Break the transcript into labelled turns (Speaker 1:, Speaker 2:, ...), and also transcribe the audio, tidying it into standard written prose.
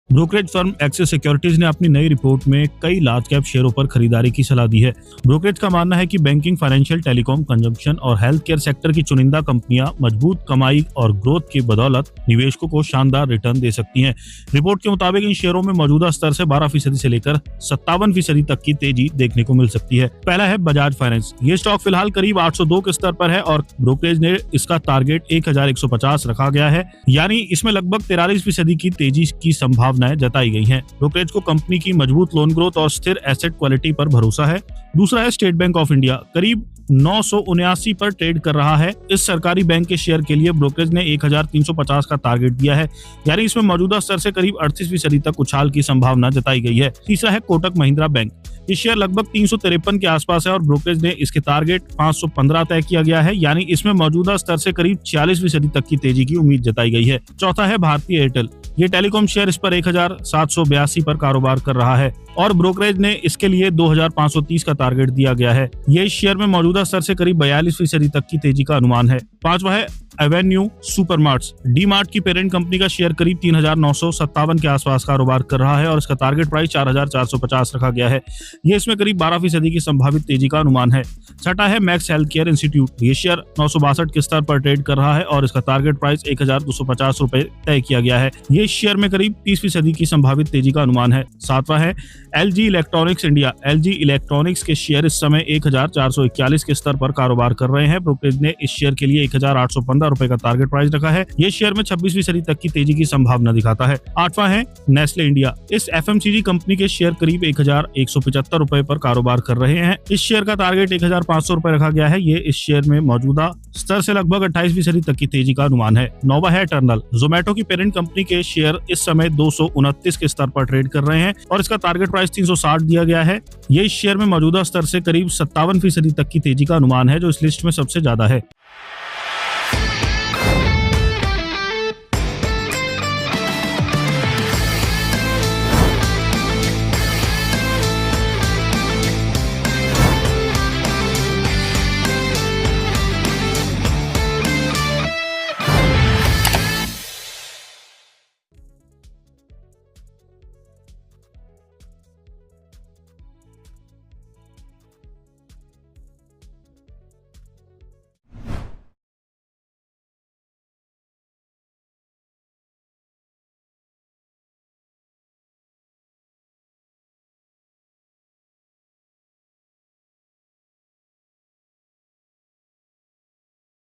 Speaker 1: Brokerage firm axis securities ने अपनी नई रिपोर्ट में कई लार्ज कैप शेयरों पर खरीदारी की सलाह दी है। ब्रोकरेज का मानना है कि बैंकिंग, फाइनेंशियल, टेलीकॉम, कंजम्पशन और हेल्थ केयर सेक्टर की चुनिंदा कंपनियां मजबूत कमाई और ग्रोथ की बदौलत निवेशकों को शानदार रिटर्न दे सकती हैं। रिपोर्ट के मुताबिक इन शेयरों में मौजूदा स्तर से 12% से लेकर 57% तक की तेजी देखने को मिल सकती है। पहला है बजाज फाइनेंस। ये स्टॉक फिलहाल करीब 802 के स्तर पर है और ब्रोकरेज ने इसका टारगेट 1150 रखा गया है, यानी इसमें लगभग 43% की तेजी की संभावनाएं जताई गई हैं। ब्रोकरेज को कंपनी की मजबूत लोन ग्रोथ और स्थिर एसेट क्वालिटी पर भरोसा है। दूसरा है स्टेट बैंक ऑफ इंडिया। करीब 979 पर ट्रेड कर रहा है। इस सरकारी बैंक के शेयर के लिए ब्रोकरेज ने 1350 का टारगेट दिया है, यानी इसमें मौजूदा स्तर से करीब 38% तक उछाल की संभावना जताई गई है। तीसरा है कोटक महिंद्रा बैंक। इस शेयर लगभग 353 के आसपास है और ब्रोकरेज ने इसके टारगेट 515 तय किया गया है, यानी इसमें मौजूदा स्तर से करीब 46% तक की तेजी की उम्मीद जताई गई है। चौथा है भारतीय एयरटेल। ये टेलीकॉम शेयर इस पर 1782 पर कारोबार कर रहा है और ब्रोकरेज ने इसके लिए 2530 का टारगेट दिया गया है। ये इस शेयर में मौजूदा स्तर से करीब 42% तक की तेजी का अनुमान है। पांचवा है एवेन्यू सुपरमार्ट्स। डी मार्ट की पेरेंट कंपनी का शेयर करीब 3957 के आसपास कारोबार कर रहा है और इसका टारगेट प्राइस 4450 रखा गया है। ये इसमें करीब 12% की संभावित तेजी का अनुमान है। छठा है मैक्स हेल्थ केयर इंस्टीट्यूट। ये शेयर 962 के स्तर पर ट्रेड कर रहा है और इसका टारगेट प्राइस 1250 रुपए तय किया गया है। ये इस शेयर में करीब 30% की संभावित तेजी का अनुमान है। सातवां है LG electronics India. LG electronics के शेयर इस समय 1441 के स्तर पर कारोबार कर रहे हैं। ब्रोकरेज ने इस शेयर के लिए 1815 रुपए का टारगेट प्राइस रखा है। ये शेयर में 26% तक की तेजी की संभावना दिखाता है। आठवां है नेस्ले इंडिया। इस एफएमसीजी कंपनी के शेयर करीब 1175 रुपए पर कारोबार कर रहे हैं। इस शेयर का टारगेट 1500 रुपए रखा गया है। ये इस शेयर में मौजूदा स्तर से लगभग 28% तक की तेजी का अनुमान है। नौवां है टर्नल। जोमेटो की पेरेंट कंपनी के शेयर इस समय 229 के स्तर पर ट्रेड कर रहे हैं और इसका टारगेट प्राइस 360 दिया गया है। ये इस शेयर में मौजूदा स्तर से करीब 57% तक की तेजी का अनुमान है, जो इस लिस्ट में सबसे ज्यादा है।